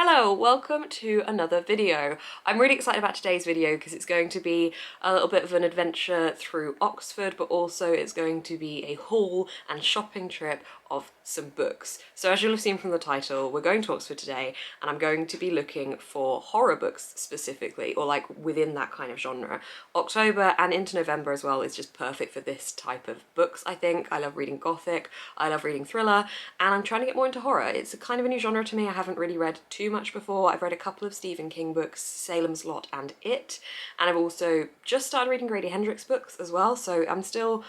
Hello, welcome to another video. I'm really excited about today's video because it's going to be a little bit of an adventure through Oxford, but also it's going to be a haul and shopping trip of some books. So as you'll have seen from the title, we're going to Oxford today and I'm going to be looking for horror books specifically, or like within that kind of genre. October and into November as well is just perfect for this type of books, I think. I love reading gothic, I love reading thriller, and I'm trying to get more into horror. It's a kind of a new genre to me. I haven't really read too much before. I've read a couple of Stephen King books, Salem's Lot and It, and I've also just started reading Grady Hendrix books as well, so I'm still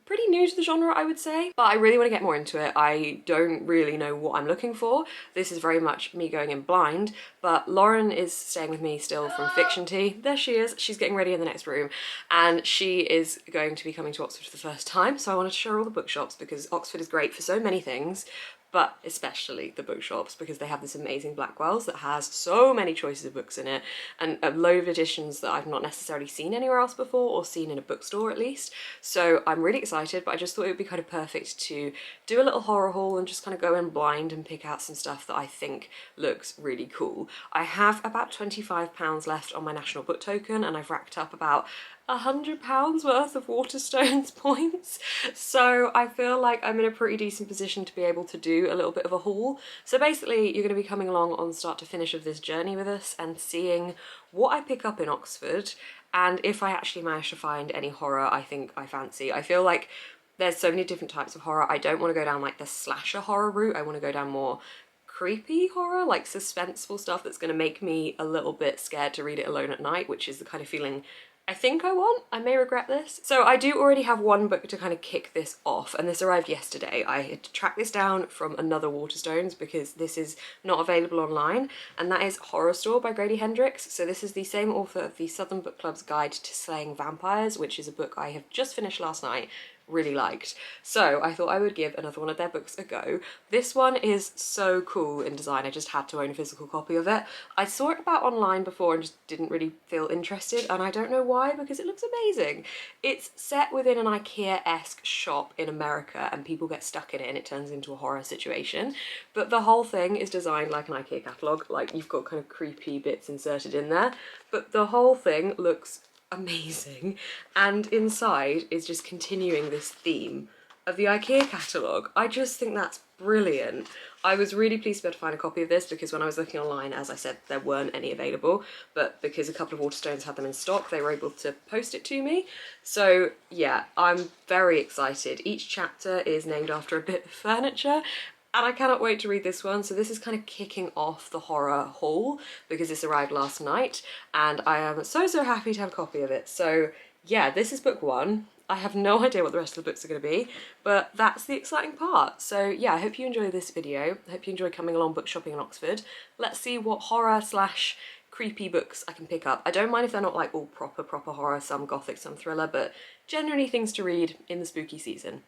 pretty new to the genre, I would say, but I really want to get more into it. I don't really know what I'm looking for. This is very much me going in blind, but Lauren is staying with me still from Fiction Tea. There she is. She's getting ready in the next room, and she is going to be coming to Oxford for the first time, so I wanted to show her all the bookshops because Oxford is great for so many things, but especially the bookshops because they have this amazing Blackwell's that has so many choices of books in it and a load of editions that I've not necessarily seen anywhere else before or seen in a bookstore at least. So I'm really excited, but I just thought it would be kind of perfect to do a little horror haul and just kind of go in blind and pick out some stuff that I think looks really cool. I have about £25 left on my national book token and I've racked up about £100 worth of WATERSTONES points, so I feel like I'm in a pretty decent position to be able to do a little bit of a haul. So basically you're going to be coming along on start to finish of this journey with us and seeing what I pick up in Oxford and if I actually manage to find any horror I think I fancy. I feel like there's so many different types of horror. I don't want to go down like the slasher horror route. I want to go down more creepy horror, like suspenseful stuff that's going to make me a little bit scared to read it alone at night, which is the kind of feeling I think I want. I may regret this. So I do already have one book to kind of kick this off, and this arrived yesterday. I had to track this down from another WATERSTONES because this is not available online, and that is Horror Store by Grady Hendrix. So this is the same author of the Southern Book Club's Guide to Slaying Vampires, which is a book I have just finished last night. Really liked. So I thought I would give another one of their books a go. This one is so cool in design. I just had to own a physical copy of it. I saw it about online before and just didn't really feel interested, and I don't know why because it looks amazing. It's set within an IKEA-esque shop in America and people get stuck in it and it turns into a horror situation, but the whole thing is designed like an IKEA catalogue. Like, you've got kind of creepy bits inserted in there, but the whole thing looks amazing, and inside is just continuing this theme of the IKEA catalogue. I just think that's brilliant. I was really pleased to be able to find a copy of this because when I was looking online, as I said, there weren't any available, but because a couple of WATERSTONES had them in stock, they were able to post it to me. So yeah, I'm very excited. Each chapter is named after a bit of furniture, and I cannot wait to read this one. So this is kind of kicking off the horror haul because this arrived last night and I am so happy to have a copy of it. So yeah, this is book one. I have no idea what the rest of the books are going to be, but that's the exciting part. So yeah, I hope you enjoy this video. I hope you enjoy coming along book shopping in Oxford. Let's see what horror slash creepy books I can pick up. I don't mind if they're not like all proper horror, some gothic, some thriller, but generally things to read in the spooky season.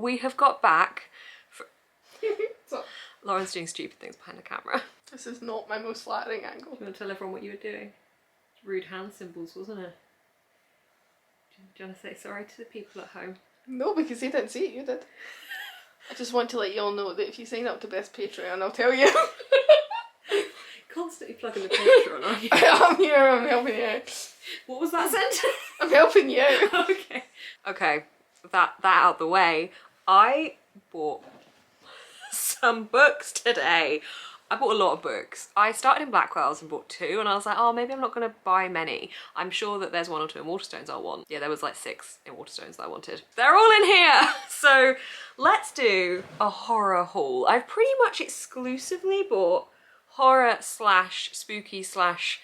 we have got back. So, Lauren's doing stupid things behind the camera. this is not my most flattering angle. Do you want to tell everyone what you were doing? Rude hand symbols, wasn't it? Do you want to say sorry to the people at home? No, because they didn't see it, you did. I just want to let you all know that if you sign up to Best Patreon, I'll tell you. Constantly plugging the Patreon, aren't you? I'm here, I'm helping you out. What was that sentence? I'm helping you out. Okay. Okay, that out the way, I bought some books today. I bought a lot of books. I started in Blackwell's and bought 2, and I was like, oh, maybe I'm not going to buy many. I'm sure that there's 1 or 2 in WATERSTONES I'll want. Yeah, there was like 6 in WATERSTONES that I wanted. They're all in here! So let's do a horror haul. I've pretty much exclusively bought horror slash spooky slash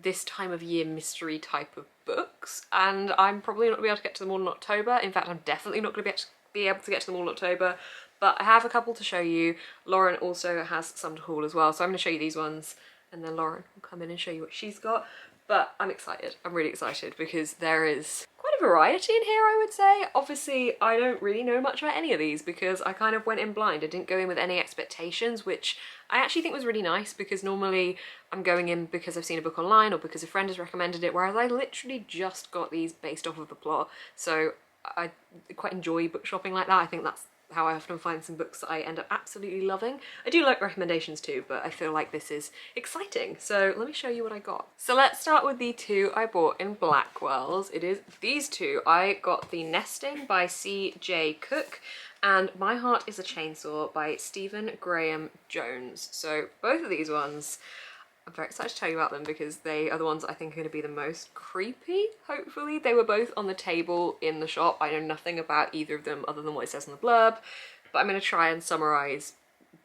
this time of year mystery type of books, and I'm probably not going to be able to get to them all in October. In fact, I'm definitely not going to be able to get to them all in October, but I have a couple to show you. Lauren also has some to haul as well, so I'm going to show you these ones, and then Lauren will come in and show you what she's got. But I'm excited. I'm really excited because there is quite a variety in here, I would say. Obviously, I don't really know much about any of these because I kind of went in blind. I didn't go in with any expectations, which I actually think was really nice, because normally I'm going in because I've seen a book online or because a friend has recommended it, whereas I literally just got these based off of the plot. So I quite enjoy book shopping like that. I think that's how I often find some books that I end up absolutely loving. I do like recommendations too, but I feel like this is exciting. So let me show you what I got. So let's start with the 2 I bought in Blackwell's. It is these 2. I got The Nesting by C.J. Cook and My Heart is a Chainsaw by Stephen Graham Jones. So both of these ones, I'm very excited to tell you about them because they are the ones I think are going to be the most creepy, hopefully. They were both on the table in the shop. I know nothing about either of them other than what it says in the blurb, but I'm going to try and summarise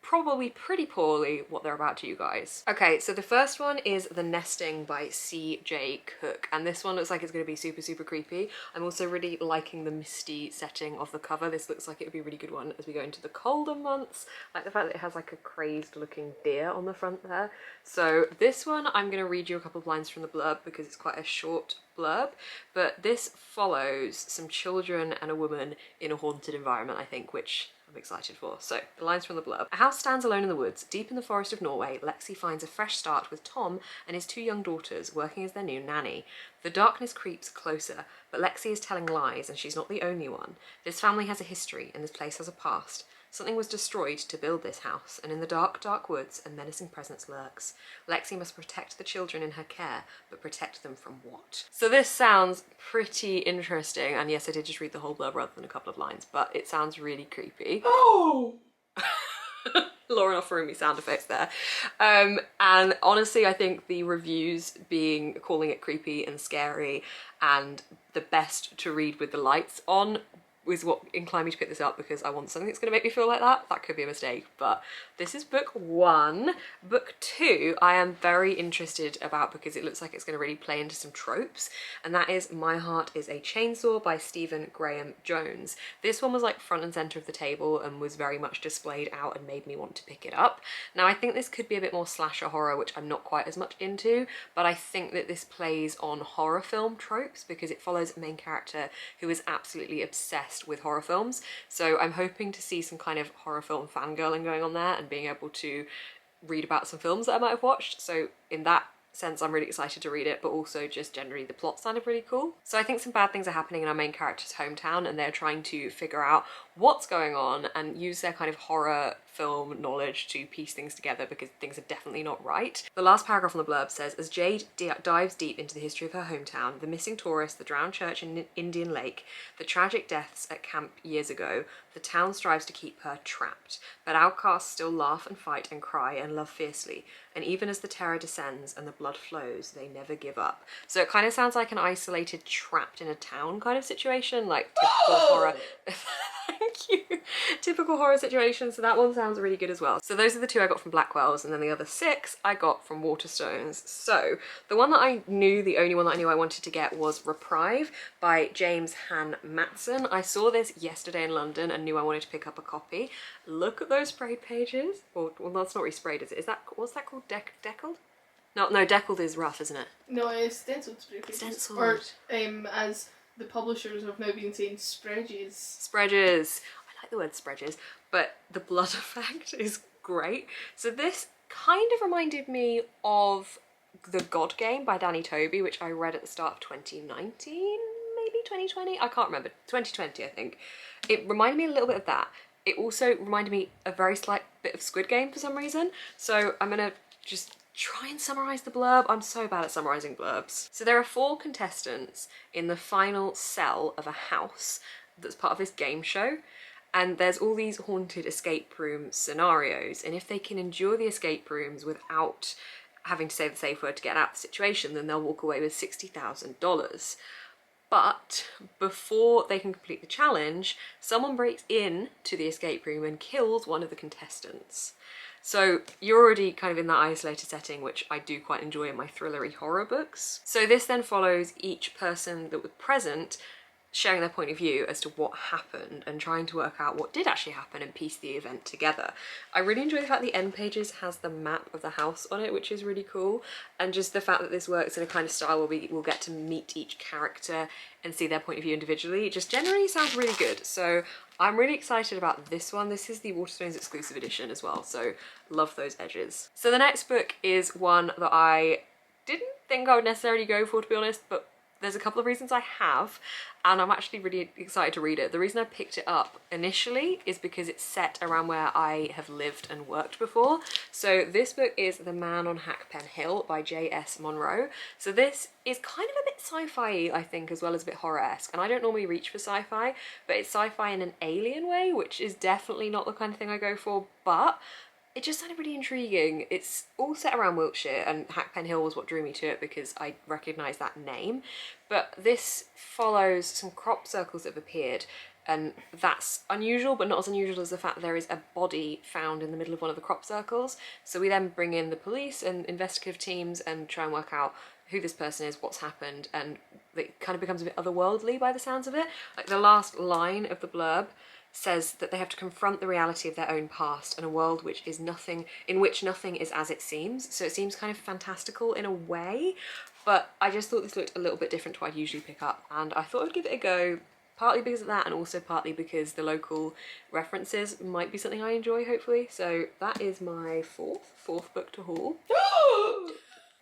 probably pretty poorly what they're about to you guys. Okay, so the first one is The Nesting by C.J. Cook, and this one looks like it's going to be super, super creepy. I'm also really liking the misty setting of the cover. This looks like it would be a really good one as we go into the colder months. I like the fact that it has like a crazed looking deer on the front there. So this one, I'm going to read you a couple of lines from the blurb because it's quite a short blurb, but this follows some children and a woman in a haunted environment, I think, which I'm excited for. So, the lines from the blurb. A house stands alone in the woods. Deep in the forest of Norway, Lexi finds a fresh start with Tom and his 2 young daughters working as their new nanny. The darkness creeps closer, but Lexi is telling lies and she's not the only one. This family has a history and this place has a past. Something was destroyed to build this house, and in the dark, dark woods, a menacing presence lurks. Lexi must protect the children in her care, but protect them from what? So this sounds pretty interesting, and yes, I did just read the whole blurb rather than a couple of lines, but it sounds really creepy. Oh! Lauren offering me sound effects there. And honestly, I think the reviews calling it creepy and scary and the best to read with the lights on was what inclined me to pick this up, because I want something that's going to make me feel like that. That could be a mistake, but this is book 1. Book 2 I am very interested about because it looks like it's going to really play into some tropes, and that is My Heart is a Chainsaw by Stephen Graham Jones. This one was like front and center of the table and was very much displayed out and made me want to pick it up. Now I think this could be a bit more slasher horror, which I'm not quite as much into, but I think that this plays on horror film tropes because it follows a main character who is absolutely obsessed with horror films. So I'm hoping to see some kind of horror film fangirling going on there and being able to read about some films that I might have watched. So in that sense, I'm really excited to read it, but also just generally the plot sounded really cool. So I think some bad things are happening in our main character's hometown and they're trying to figure out what's going on and use their kind of horror film knowledge to piece things together because things are definitely not right. The last paragraph on the blurb says, as Jade dives deep into the history of her hometown, the missing tourist, the drowned church in Indian Lake, the tragic deaths at camp years ago, the town strives to keep her trapped, but outcasts still laugh and fight and cry and love fiercely, and even as the terror descends and the blood flows, they never give up. So it kind of sounds like an isolated, trapped in a town kind of situation, like typical horror. Thank you. Typical horror situation, so that one sounds really good as well. So those are the 2 I got from Blackwell's, and then the other 6 I got from WATERSTONES. So the one that I knew, the only one that I knew I wanted to get was Reprieve by James Han Matson. I saw this yesterday in London and knew I wanted to pick up a copy. Look at those sprayed pages. Well, that's not really sprayed, is it? Is that, what's that called? Deckled? No, deckled is rough, isn't it? No, it's stenciled spray pages. Stenciled. Or, as the publishers have now been saying, spreages. Spreages. I like the word spreads, but the blood effect is great. So this kind of reminded me of The God Game by Danny Toby, which I read at the start of 2019, maybe 2020, I can't remember, 2020 I think. It reminded me a little bit of that. It also reminded me a very slight bit of Squid Game for some reason. So I'm gonna just try and summarise the blurb. I'm so bad at summarising blurbs. So there are 4 contestants in the final cell of a house that's part of this game show. And there's all these haunted escape room scenarios. And if they can endure the escape rooms without having to say the safe word to get out of the situation, then they'll walk away with $60,000. But before they can complete the challenge, someone breaks in to the escape room and kills one of the contestants. So you're already kind of in that isolated setting, which I do quite enjoy in my thrillery horror books. So this then follows each person that was present sharing their point of view as to what happened and trying to work out what did actually happen and piece the event together. I really enjoy the fact the end pages has the map of the house on it, which is really cool, and just the fact that this works in a kind of style where we will get to meet each character and see their point of view individually. It just generally sounds really good, so I'm really excited about this one. This is the WATERSTONES exclusive edition as well, so love those edges. So the next book is one that I didn't think I would necessarily go for, to be honest, but there's a couple of reasons I have, and I'm actually really excited to read it. The reason I picked it up initially is because it's set around where I have lived and worked before. So this book is The Man on Hackpen Hill by J.S. Monroe. So this is kind of a bit sci-fi, I think, as well as a bit horror-esque. And I don't normally reach for sci-fi, but it's sci-fi in an alien way, which is definitely not the kind of thing I go for, but it just sounded really intriguing. It's all set around Wiltshire, and Hackpen Hill was what drew me to it because I recognised that name. But this follows some crop circles that have appeared, and that's unusual, but not as unusual as the fact that there is a body found in the middle of one of the crop circles. So we then bring in the police and investigative teams and try and work out who this person is, what's happened, and it kind of becomes a bit otherworldly by the sounds of it. Like the last line of the blurb says that they have to confront the reality of their own past and a world which is nothing, in which nothing is as it seems. So it seems kind of fantastical in a way, but I just thought this looked a little bit different to what I'd usually pick up, and I thought I'd give it a go, partly because of that and also partly because the local references might be something I enjoy, hopefully. So that is my fourth book to haul.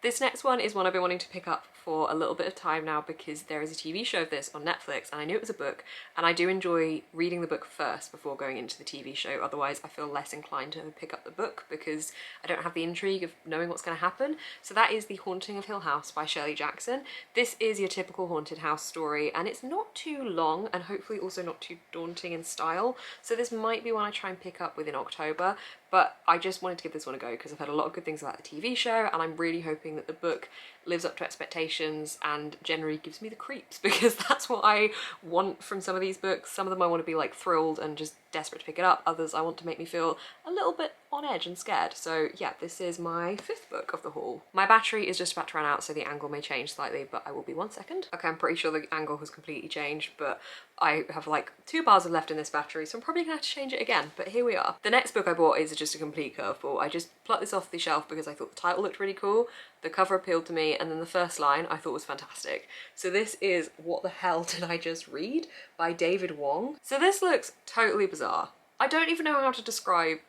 This next one is one I've been wanting to pick up for a little bit of time now because there is a TV show of this on Netflix, and I knew it was a book, and I do enjoy reading the book first before going into the TV show. Otherwise I feel less inclined to pick up the book because I don't have the intrigue of knowing what's going to happen. So that is The Haunting of Hill House by Shirley Jackson. This is your typical haunted house story, and it's not too long and hopefully also not too daunting in style. So this might be one I try and pick up within October. But I just wanted to give this one a go because I've heard a lot of good things about the TV show, and I'm really hoping that the book lives up to expectations and generally gives me the creeps, because that's what I want from some of these books. Some of them I want to be like thrilled and just desperate to pick it up. Others I want to make me feel a little bit on edge and scared. So yeah, this is my 5th book of the haul. My battery is just about to run out, so the angle may change slightly, but I will be 1 second. Okay, I'm pretty sure the angle has completely changed, but I have like 2 bars left in this battery, so I'm probably gonna have to change it again, but here we are. The next book I bought is just a complete curveball. I just plucked this off the shelf because I thought the title looked really cool, the cover appealed to me, and then the first line I thought was fantastic. So this is What the Hell Did I Just Read by David Wong. So this looks totally bizarre. I don't even know how to describe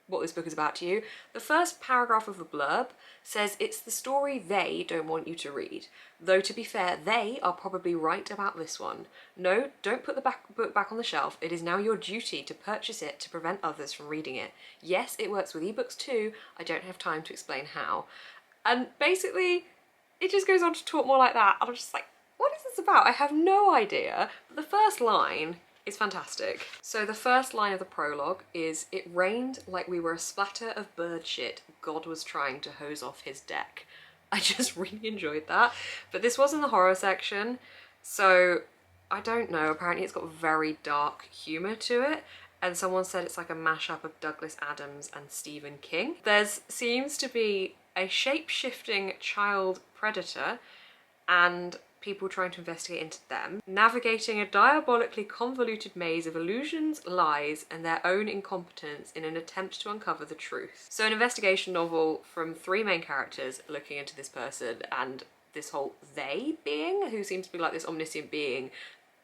what this book is about to you. The first paragraph of the blurb says it's the story they don't want you to read. Though to be fair, they are probably right about this one. No, don't put the book back on the shelf. It is now your duty to purchase it to prevent others from reading it. Yes, it works with ebooks too. I don't have time to explain how. And basically, it just goes on to talk more like that. And I'm just like, what is this about? I have no idea. But the first line is fantastic. So the first line of the prologue is, "It rained like we were a splatter of bird shit God was trying to hose off his deck." I just really enjoyed that. But this was in the horror section, so I don't know. Apparently it's got very dark humour to it, and someone said it's like a mashup of Douglas Adams and Stephen King. There seems to be a shape-shifting child predator and people trying to investigate into them, navigating a diabolically convoluted maze of illusions, lies, and their own incompetence in an attempt to uncover the truth. So an investigation novel from 3 main characters looking into this person and this whole they being, who seems to be like this omniscient being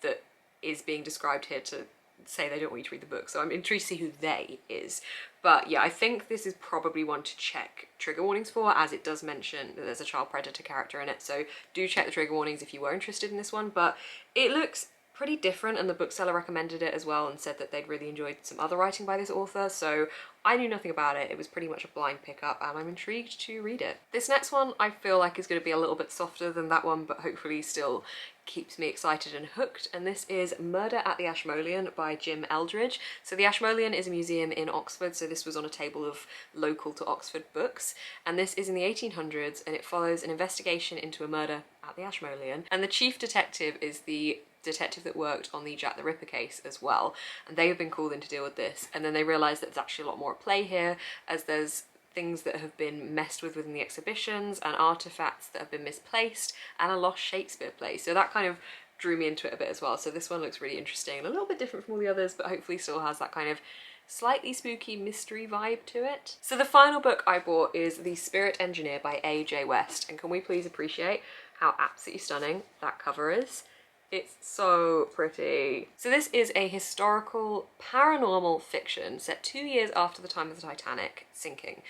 that is being described here to say they don't want you to read the book, so I'm intrigued to see who they is. But yeah, I think this is probably one to check trigger warnings for, as it does mention that there's a child predator character in it, so do check the trigger warnings if you were interested in this one. But it looks pretty different, and the bookseller recommended it as well and said that they'd really enjoyed some other writing by this author, so I knew nothing about it. It was pretty much a blind pickup, and I'm intrigued to read it. This next one I feel like is going to be a little bit softer than that one, but hopefully still keeps me excited and hooked, and this is Murder at the Ashmolean by Jim Eldridge. So the Ashmolean is a museum in Oxford, so this was on a table of local to Oxford books, and this is in the 1800s, and it follows an investigation into a murder at the Ashmolean, and the chief detective is the detective that worked on the Jack the Ripper case as well, and they have been called in to deal with this, and then they realise that there's actually a lot more at play here, as there's things that have been messed with within the exhibitions and artefacts that have been misplaced and a lost Shakespeare play. So that kind of drew me into it a bit as well. So this one looks really interesting and a little bit different from all the others, but hopefully still has that kind of slightly spooky mystery vibe to it. So the final book I bought is The Spirit Engineer by A.J. West, and can we please appreciate how absolutely stunning that cover is? It's so pretty. So this is a historical paranormal fiction set 2 years after the time of the Titanic sinking.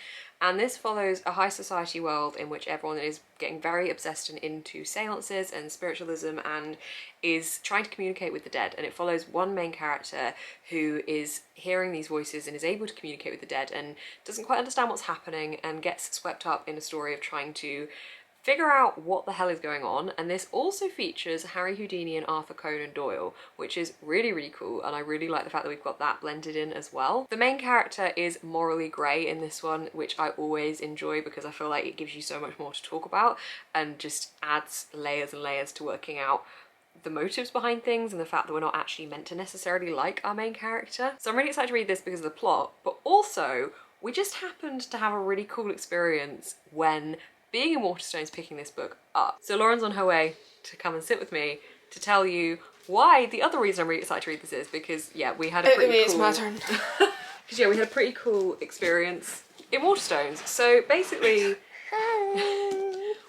And this follows a high society world in which everyone is getting very obsessed and into seances and spiritualism and is trying to communicate with the dead. And it follows one main character who is hearing these voices and is able to communicate with the dead and doesn't quite understand what's happening and gets swept up in a story of trying to figure out what the hell is going on. And this also features Harry Houdini and Arthur Conan Doyle, which is really, really cool, and I really like the fact that we've got that blended in as well. The main character is morally grey in this one, which I always enjoy because I feel like it gives you so much more to talk about and just adds layers and layers to working out the motives behind things and the fact that we're not actually meant to necessarily like our main character. So I'm really excited to read this because of the plot, but also we just happened to have a really cool experience when being in Waterstones picking this book up. So Lauren's on her way to come and sit with me to tell you why the other reason I'm really excited to read this is because, yeah, we had a pretty cool... It's my turn. Because, yeah, we had a pretty cool experience in Waterstones. So basically,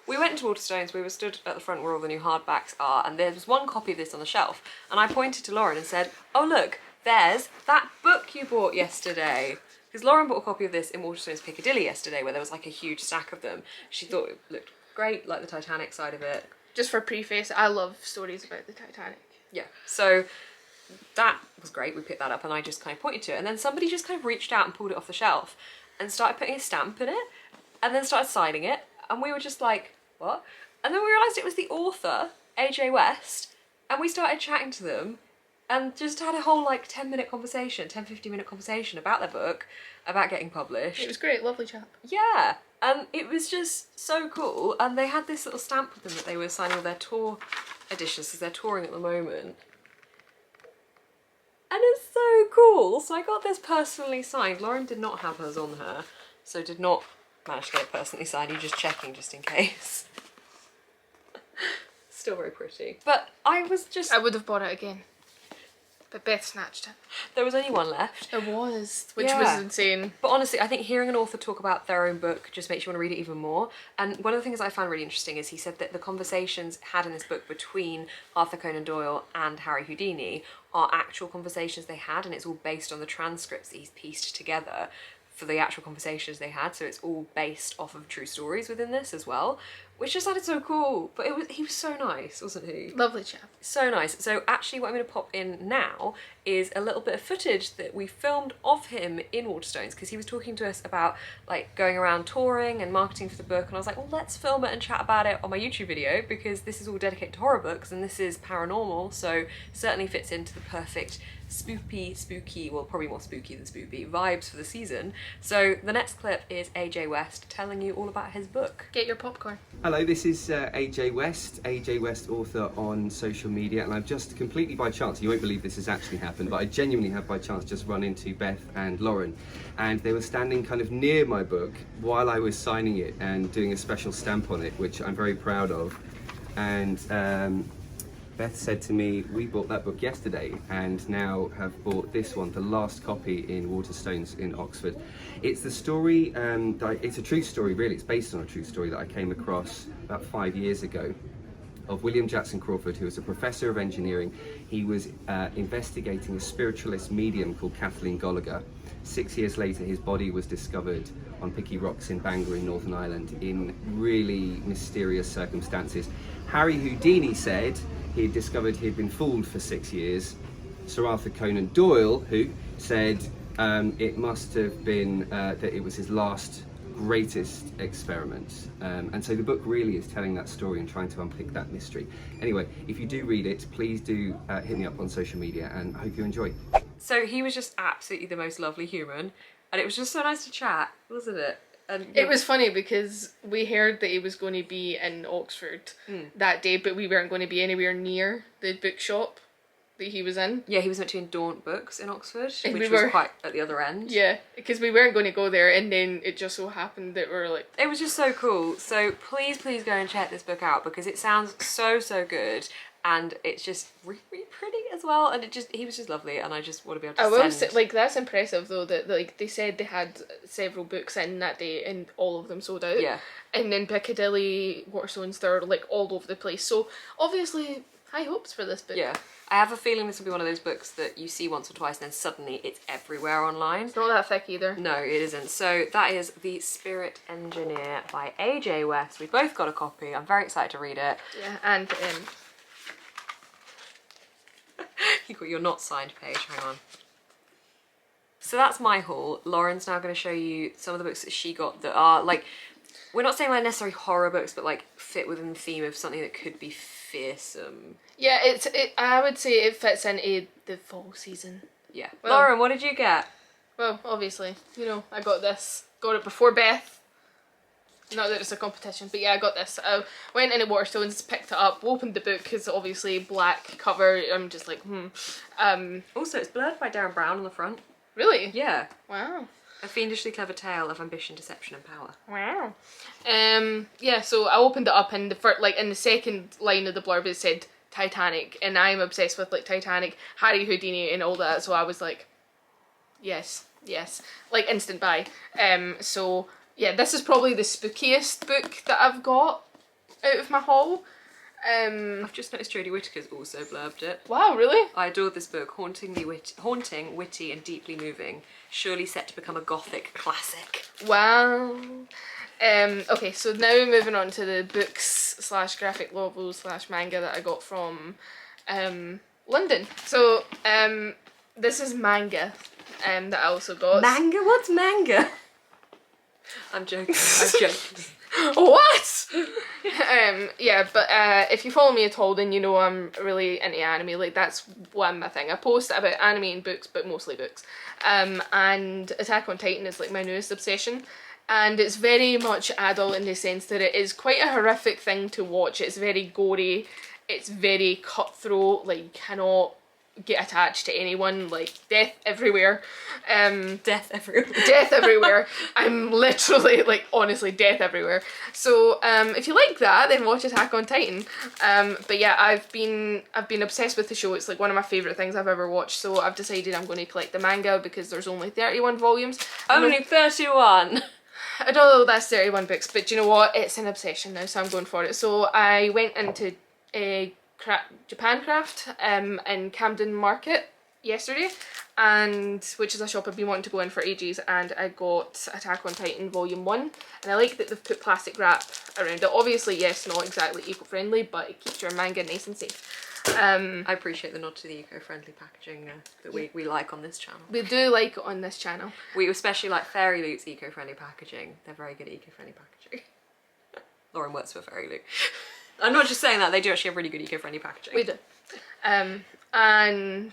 we went into Waterstones, we were stood at the front where all the new hardbacks are, and there was one copy of this on the shelf, and I pointed to Lauren and said, oh look, there's that book you bought yesterday. Because Lauren bought a copy of this in Waterstones Piccadilly yesterday where there was like a huge stack of them. She thought it looked great, like the Titanic side of it. Just for preface, I love stories about the Titanic. Yeah, so that was great. We picked that up and I just kind of pointed to it. And then somebody just kind of reached out and pulled it off the shelf and started putting a stamp in it and then started signing it. And we were just like, what? And then we realised it was the author, A.J. West, and we started chatting to them and just had a whole like 10-minute conversation, 10-15-minute conversation about their book, about getting published. It was great, lovely chap. Yeah, and it was just so cool. And they had this little stamp with them that they were signing all their tour editions because they're touring at the moment. And it's so cool. So I got this personally signed. Lauren did not have hers on her, so did not manage to get it personally signed. You're just checking just in case. Still very pretty. But I would have bought it again. But Beth snatched it. There was only one left. There was, which was insane. But honestly, I think hearing an author talk about their own book just makes you want to read it even more. And one of the things I found really interesting is he said that the conversations had in this book between Arthur Conan Doyle and Harry Houdini are actual conversations they had, and it's all based on the transcripts that he's pieced together for the actual conversations they had. So it's all based off of true stories within this as well, which just sounded so cool. But he was so nice, wasn't he? Lovely chap. So nice. So actually what I'm going to pop in now is a little bit of footage that we filmed of him in Waterstones, because he was talking to us about like going around touring and marketing for the book, and I was like, well, let's film it and chat about it on my YouTube video because this is all dedicated to horror books and this is paranormal, so certainly fits into the perfect spooky, well, probably more spooky than spoopy vibes for the season. So the next clip is AJ West telling you all about his book. Get your popcorn. Hello, this is AJ West author on social media, and I've just completely by chance, you won't believe this has actually happened, but I genuinely have by chance just run into Beth and Lauren, and they were standing kind of near my book while I was signing it and doing a special stamp on it, which I'm very proud of. And Beth said to me, we bought that book yesterday and now have bought this one, the last copy in Waterstones in Oxford. It's the story, it's a true story really, it's based on a true story that I came across about 5 years ago. of William Jackson Crawford, who was a professor of engineering. He was investigating a spiritualist medium called Kathleen Gallagher. 6 years later, his body was discovered on Picky Rocks in Bangor in Northern Ireland in really mysterious circumstances. Harry Houdini said he had discovered he had been fooled for 6 years. Sir Arthur Conan Doyle, who said it must have been that it was his last greatest experiment. And so the book really is telling that story and trying to unpick that mystery. Anyway, if you do read it, please do hit me up on social media, and I hope you enjoy. So he was just absolutely the most lovely human, and it was just so nice to chat, wasn't it? And It was funny because we heard that he was going to be in Oxford that day, but we weren't going to be anywhere near the bookshop that he was in. Yeah, he was meant to be in Daunt Books in Oxford, And which we was were- quite at the other end. Yeah, because we weren't going to go there, and then it just so happened that we were like, It was just so cool. So please go and check this book out, because it sounds so good, and it's just really pretty as well. And he was just lovely, and I just want to be able to I will send... say, like, that's impressive though, that like they said they had several books in that day and all of them sold out. Yeah. And then Piccadilly, Waterstones, they're like all over the place. So obviously high hopes for this book. Yeah. I have a feeling this will be one of those books that you see once or twice and then suddenly it's everywhere online. It's not that thick either. No, it isn't. So that is The Spirit Engineer by AJ West. We both got a copy. I'm very excited to read it. Yeah, and You've got your not signed page, hang on. So that's my haul. Lauren's now going to show you some of the books that she got that are like, we're not saying like necessarily horror books, but like fit within the theme of something that could be fearsome. yeah, I would say it fits into the fall season. Yeah. Well- Lauren, what did you get? Well, obviously, you know, I got this. Got it before Beth. Not that it's a competition, but yeah, I got this. I went into Waterstones, picked it up, opened the book, because obviously black cover, I'm just like, Also, it's blurred by Darren Brown on the front. Really? Yeah. Wow. A fiendishly clever tale of ambition, deception and power. Wow. Yeah, so I opened it up, and in the second line of the blurb it said Titanic, and I'm obsessed with like Titanic, Harry Houdini and all that, so I was like, yes, like instant buy. So yeah, this is probably the spookiest book that I've got out of my haul. I've just noticed Jodie Whittaker's also blurbed it. Wow, really? I adored this book, haunting, witty and deeply moving, surely set to become a gothic classic. Wow. Okay, so now moving on to the books / graphic novels / manga that I got from London. So this is manga that I also got. Manga? What's manga? I'm joking. What? Yeah, but if you follow me at all, then you know I'm really into anime. Like, that's one my thing. I post about anime and books, but mostly books. And Attack on Titan is like my newest obsession. And it's very much adult in the sense that it is quite a horrific thing to watch. It's very gory. It's very cutthroat. Like, you cannot get attached to anyone. Like, death everywhere. Death everywhere. Death everywhere. I'm literally, like, honestly, death everywhere. So, if you like that, then watch Attack on Titan. But yeah, I've been obsessed with the show. It's like one of my favourite things I've ever watched. So I've decided I'm going to collect the manga because there's only 31 volumes. Only 31. I don't know that's 31 books, but you know what? It's an obsession now, so I'm going for it. So I went into Japan Craft in Camden Market yesterday, and which is a shop I've been wanting to go in for ages, and I got Attack on Titan Volume 1, and I like that they've put plastic wrap around it. Obviously, yes, not exactly eco-friendly, but it keeps your manga nice and safe. I appreciate the nod to the eco-friendly packaging that we like on this channel. We do like it on this channel. We especially like Fairy Loot's eco-friendly packaging. They're very good at eco-friendly packaging. Lauren works for Fairy Loot. I'm not just saying that, they do actually have really good eco-friendly packaging. We do. And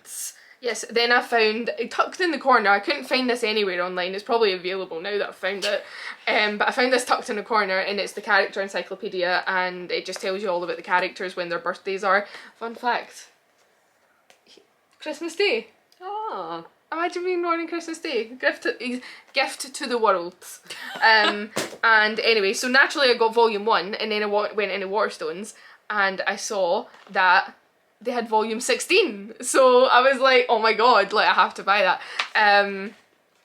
yes, then I found it tucked in the corner. I couldn't find this anywhere online. It's probably available now that I've found it. But I found this tucked in the corner, and it's the character encyclopedia, and it just tells you all about the characters, when their birthdays are. Fun fact. Christmas Day. Oh. Imagine being born on Christmas Day. Gift to the world. And anyway, so naturally I got volume 1, and then I went into Waterstones, and I saw that they had volume 16. So I was like, oh my god, like, I have to buy that.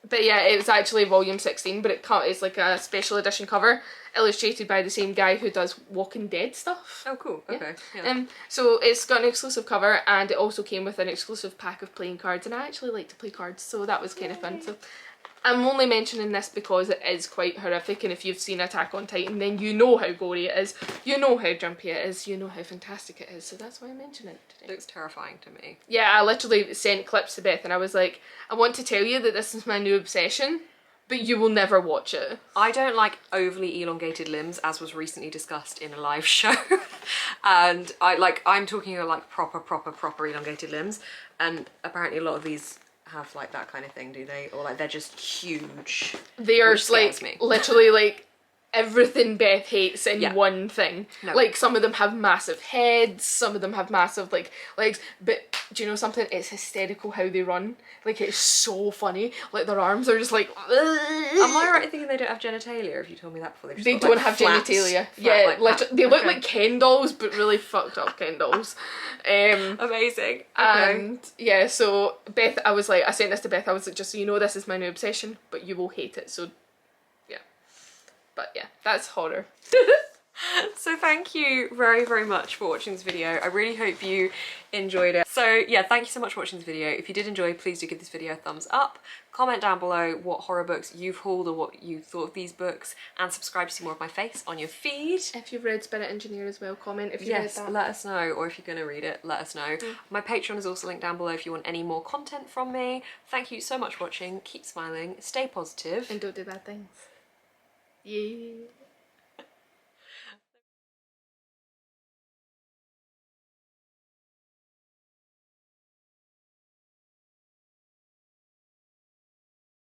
But yeah, it was actually volume 16, but it's like a special edition cover, illustrated by the same guy who does Walking Dead stuff. Oh, cool. Okay. Yeah. So it's got an exclusive cover, and it also came with an exclusive pack of playing cards, and I actually like to play cards, so that was kind of fun. So I'm only mentioning this because it is quite horrific, and if you've seen Attack on Titan, then you know how gory it is, you know how jumpy it is, you know how fantastic it is, so that's why I mention it today. It looks terrifying to me. Yeah, I literally sent clips to Beth, and I was like, I want to tell you that this is my new obsession, but you will never watch it. I don't like overly elongated limbs, as was recently discussed in a live show. And I'm talking about like proper elongated limbs, and apparently a lot of these have like that kind of thing, do they? Or like they're just huge. They are scares like me. literally like everything Beth hates in Yeah. one thing. No. Like some of them have massive heads, some of them have massive like legs, but do you know something? It's hysterical how they run. Like it's so funny. Like their arms are just like. Am I right in thinking they don't have genitalia? If you told me that before, They don't have genitalia. Yeah, literally, they look like Ken dolls, but really fucked up Ken dolls. Amazing. Okay. And yeah, so Beth, I sent this to Beth. I was like, just so you know, this is my new obsession, but you will hate it. So yeah, but yeah, that's horror. So thank you very, very much for watching this video. I really hope you enjoyed it. So yeah, thank you so much for watching this video. If you did enjoy, please do give this video a thumbs up. Comment down below what horror books you've hauled or what you thought of these books, and subscribe to see more of my face on your feed. If you've read Spirit Engineer as well, comment if you Yes, read that. let us know, or if you're going to read it, let us know. My Patreon is also linked down below if you want any more content from me. Thank you so much for watching. Keep smiling, stay positive. And don't do bad things. Yeah.